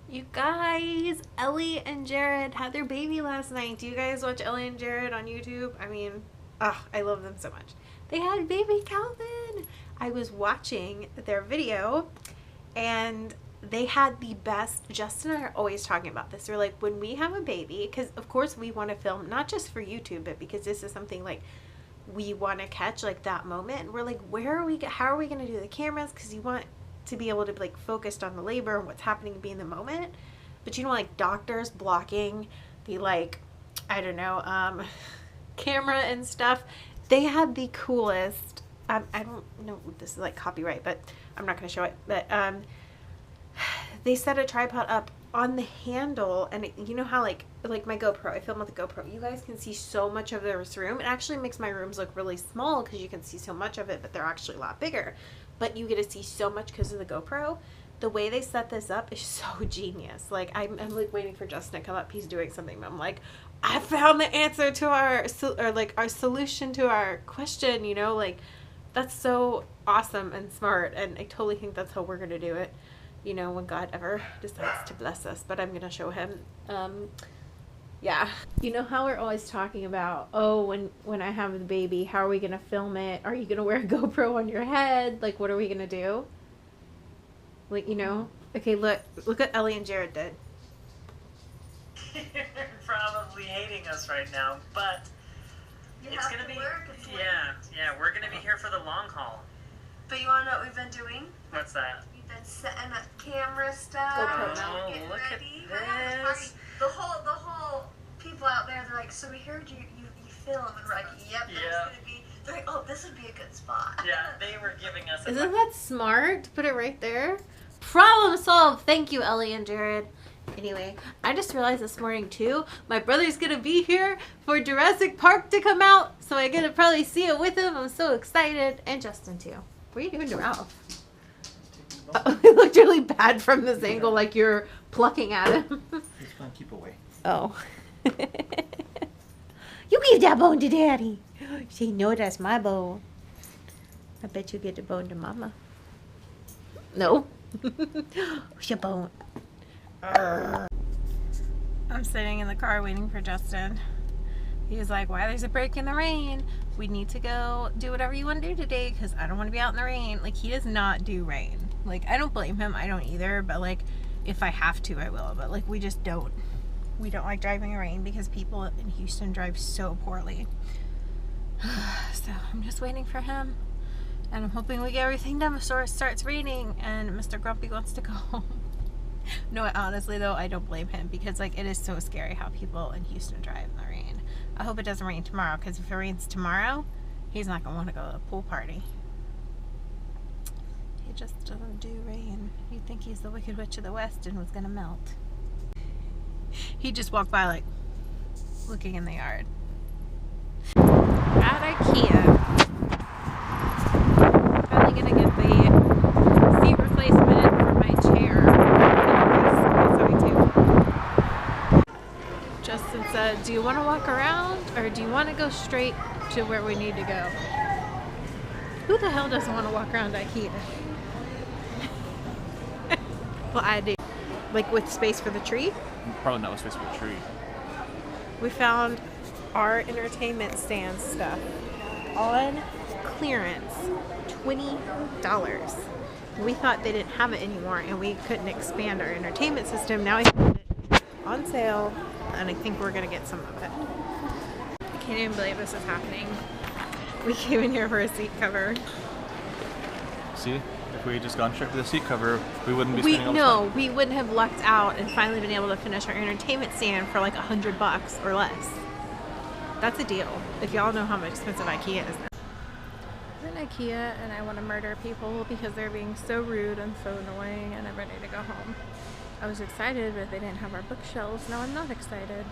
You guys, Ellie and Jared had their baby last night. Do you guys watch Ellie and Jared on YouTube? I mean, I love them so much. They had baby Calvin. I was watching their video and they had the best. Justin and I are always talking about this. They're like, when we have a baby, because of course we want to film not just for YouTube, but because this is something like we want to catch like that moment. And we're like, how are we going to do the cameras? Because you want to be able to be like focused on the labor and what's happening and be in the moment. But you know, like doctors blocking the like, I don't know, camera and stuff. They had the coolest, I don't know if this is like copyright, but I'm not going to show it. But they set a tripod up on the handle, and you know how like my GoPro, I film with the GoPro, you guys can see so much of this room. It actually makes my rooms look really small because you can see so much of it, but they're actually a lot bigger. But you get to see so much because of the GoPro. The way they set this up is so genius. Like I'm like waiting for Justin to come up. He's doing something, but I'm like, I found the answer to our solution to our question. You know, like that's so awesome and smart, and I totally think that's how we're gonna do it. You know, when God ever decides to bless us. But I'm gonna show him. Yeah. You know how we're always talking about, oh, when I have the baby, how are we going to film it? Are you going to wear a GoPro on your head? Like, what are we going to do? Like, you know? Okay, look what Ellie and Jared did. You're probably hating us right now, but it's going to be, yeah, we're going to be here for the long haul. But you want to know what we've been doing? What's that? We've been setting up camera stuff. GoPro now. Getting Look at ready. We're having a party. this. The whole people out there, they're like, so we heard you film, and we're like, yep, that's gonna be. They're like, oh, this would be a good spot. Yeah, they were giving us. Isn't that smart to put it right there? Problem solved. Thank you, Ellie and Jared. Anyway, I just realized this morning too, my brother's gonna be here for Jurassic Park to come out, so I get to probably see it with him. I'm so excited, and Justin too. What are you doing to Ralph? It looked really bad from this angle, like you're plucking at him. He's gonna keep away. Oh. You give that bone to Daddy. Say, no, that's my bone. I bet you get the bone to Mama. No. What's your bone? I'm sitting in the car waiting for Justin. He's like, why there's a break in the rain? We need to go do whatever you want to do today because I don't want to be out in the rain. Like, he does not do rain. Like, I don't blame him. I don't either. But, like, if I have to, I will. But, like, we just don't. We don't like driving in rain because people in Houston drive so poorly. So, I'm just waiting for him. And I'm hoping we get everything done before it starts raining and Mr. Grumpy wants to go home. No, honestly, though, I don't blame him because, like, it is so scary how people in Houston drive in the rain. I hope it doesn't rain tomorrow because if it rains tomorrow, he's not going to want to go to a pool party. He just doesn't do rain. You'd think he's the Wicked Witch of the West and was going to melt. He just walked by, like, looking in the yard. At Ikea. Finally going to get the seat replacement for my chair. Justin said, do you want to walk around or do you want to go straight to where we need to go? Who the hell doesn't want to walk around Ikea? Well, I do. Like with space for the tree? Probably not with space for a tree. We found our entertainment stand stuff on clearance, $20. We thought they didn't have it anymore and we couldn't expand our entertainment system. Now we found it on sale and I think we're gonna get some of it. I can't even believe this is happening. We came in here for a seat cover. See, if we had just gone straight for the seat cover, we wouldn't be spending all this money. We wouldn't have lucked out and finally been able to finish our entertainment stand for like $100 or less. That's a deal. If y'all know how much expensive Ikea is. I'm in Ikea and I want to murder people because they're being so rude and so annoying and I'm ready to go home. I was excited, but they didn't have our bookshelves. Now I'm not excited.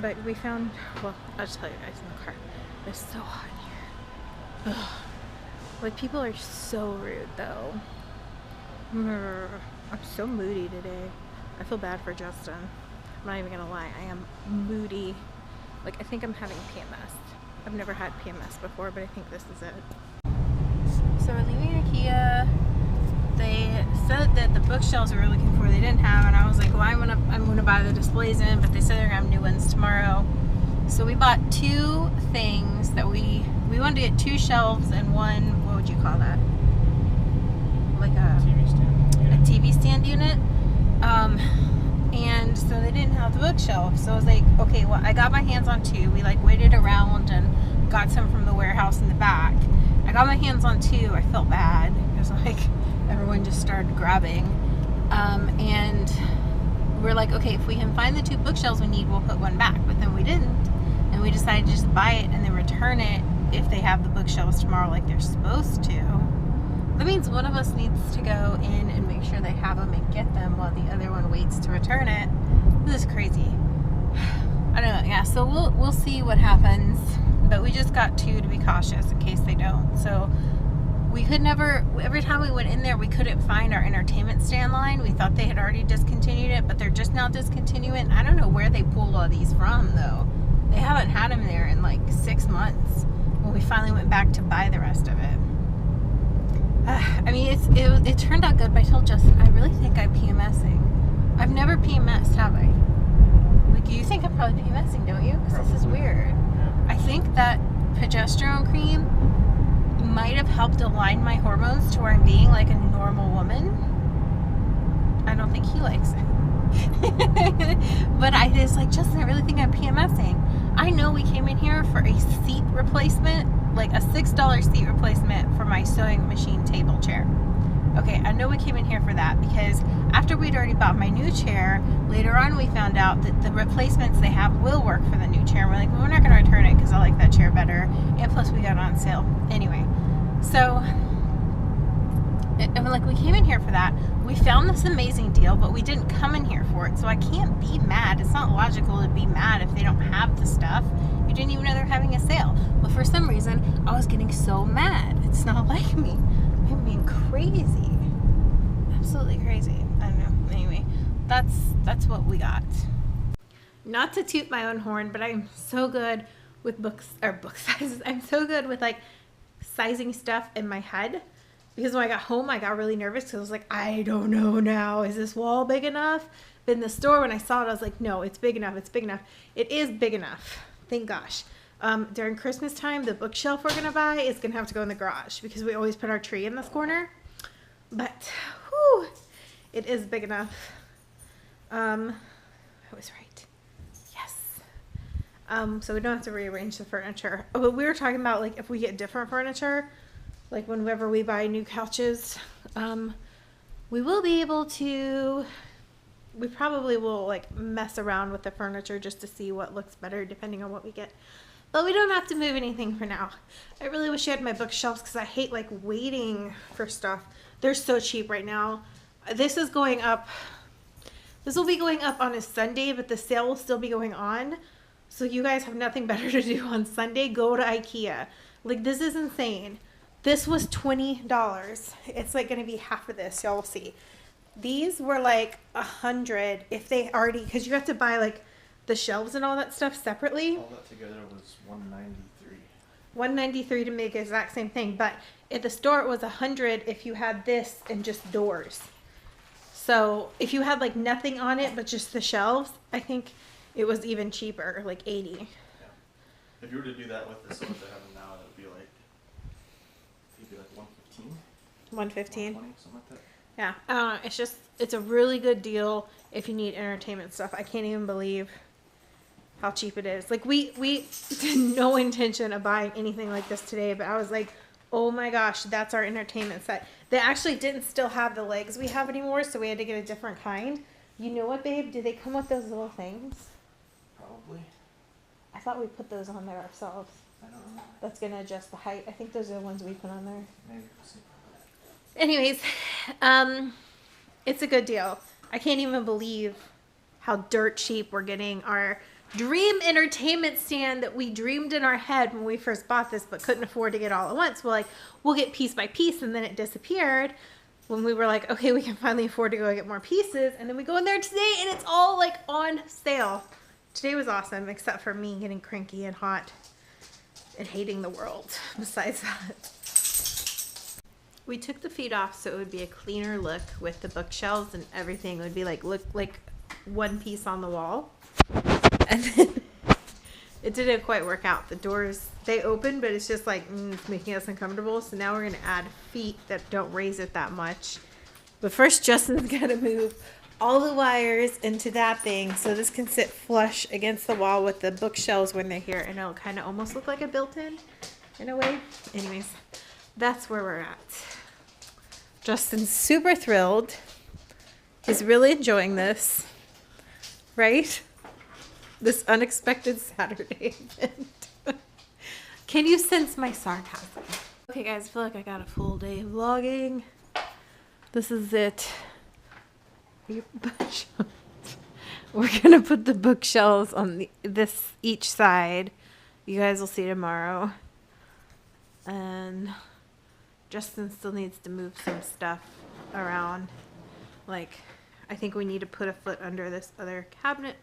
But we found, well, I'll just tell you guys in the car. It's so hot in here. Ugh. Like, people are so rude, though. I'm so moody today. I feel bad for Justin. I'm not even gonna lie. I am moody. Like, I think I'm having PMS. I've never had PMS before, but I think this is it. So we're leaving Ikea. They said that the bookshelves we were looking for they didn't have, and I was like, well, I'm gonna buy the displays in, but they said they're gonna have new ones tomorrow. So we bought two things that we wanted to get two shelves and one, what would you call that? Like a TV stand. a TV stand unit. And so they didn't have the bookshelf. So I was like, okay, well, I got my hands on two. We like waited around and got some from the warehouse in the back. I got my hands on two. I felt bad because like everyone just started grabbing. And we're like, okay, if we can find the two bookshelves we need, we'll put one back. But then we didn't. And we decided to just buy it and then return it if they have the bookshelves tomorrow like they're supposed to. That means one of us needs to go in and make sure they have them and get them while the other one waits to return it. This is crazy. I don't know. Yeah, so we'll see what happens. But we just got two to be cautious in case they don't. So we could never, every time we went in there, we couldn't find our entertainment stand line. We thought they had already discontinued it, but they're just now discontinuing it. I don't know where they pulled all these from, though. They haven't had them there in like 6 months when we finally went back to buy the rest of it. I mean, it turned out good, but I told Justin, I really think I'm PMSing. I've never PMSed, have I? Like, you think I'm probably PMSing, don't you? Because this is weird. Yeah. I think that progesterone cream might have helped align my hormones to where I'm being like a normal woman. I don't think he likes it. But I just like, Justin, I really think I'm PMSing. I know we came in here for a seat replacement, like a $6 seat replacement for my sewing machine table chair. Okay, I know we came in here for that because after we'd already bought my new chair, later on we found out that the replacements they have will work for the new chair. We're like, well, we're not going to return it because I like that chair better. And plus we got it on sale. Anyway, so and like we came in here for that. We found this amazing deal, but we didn't come in here for it. So I can't be mad. It's not logical to be mad if they don't have the stuff. You didn't even know they're having a sale. But for some reason, I was getting so mad. It's not like me. I'm being crazy. Absolutely crazy. I don't know. Anyway, that's what we got. Not to toot my own horn, but I'm so good with book sizes. I'm so good with like sizing stuff in my head. Because when I got home, I got really nervous because I was like, I don't know now. Is this wall big enough? But in the store, when I saw it, I was like, no, it's big enough. It's big enough. It is big enough. Thank gosh. During Christmas time, the bookshelf we're going to buy is going to have to go in the garage because we always put our tree in this corner. But, whew, it is big enough. I was right. Yes. So we don't have to rearrange the furniture. Oh, but we were talking about, like, if we get different furniture, like whenever we buy new couches, we will be able to, we probably will like mess around with the furniture just to see what looks better depending on what we get. But we don't have to move anything for now. I really wish I had my bookshelves because I hate like waiting for stuff. They're so cheap right now. This is going up. This will be going up on a Sunday, but the sale will still be going on. So you guys have nothing better to do on Sunday. Go to Ikea. Like, this is insane. This was $20. It's like going to be half of this. Y'all will see. These were like $100 if they already, because you have to buy like the shelves and all that stuff separately. All that together was $193. $193 to make the exact same thing, but at the store it was $100 if you had this and just doors. So if you had like nothing on it but just the shelves, I think it was even cheaper, like $80. Yeah. If you were to do that with the sewers they have now, it would be like, maybe like 115. 115. 120, something like that. Yeah, it's just, it's a really good deal if you need entertainment stuff. I can't even believe how cheap it is. Like, we had no intention of buying anything like this today, but I was like, oh my gosh, that's our entertainment set. They actually didn't still have the legs we have anymore, so we had to get a different kind. You know what, babe? Do they come with those little things? Probably. I thought we put those on there ourselves. I don't know. That's going to adjust the height. I think those are the ones we put on there. Maybe. We'll see. Anyways, it's a good deal. I can't even believe how dirt cheap we're getting our dream entertainment stand that we dreamed in our head when we first bought this but couldn't afford to get all at once. We're like, we'll get piece by piece, and then it disappeared when we were like, okay, we can finally afford to go get more pieces. And then we go in there today and it's all like on sale. Today was awesome, except for me getting cranky and hot and hating the world. Besides that. We took the feet off so it would be a cleaner look with the bookshelves and everything. It would be like, look like one piece on the wall. And then it didn't quite work out. The doors, they open, but it's just like, it's making us uncomfortable. So now we're going to add feet that don't raise it that much. But first, Justin's got to move all the wires into that thing so this can sit flush against the wall with the bookshelves when they're here. And it'll kind of almost look like a built-in in a way. Anyways, that's where we're at. Justin's super thrilled. He's really enjoying this. Right? This unexpected Saturday event. Can you sense my sarcasm? Okay guys, I feel like I got a full day of vlogging. This is it. We're gonna put the bookshelves on each side. You guys will see tomorrow. And Justin still needs to move some stuff around. Like, I think we need to put a foot under this other cabinet.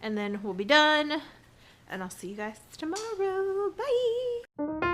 And then we'll be done. And I'll see you guys tomorrow. Bye!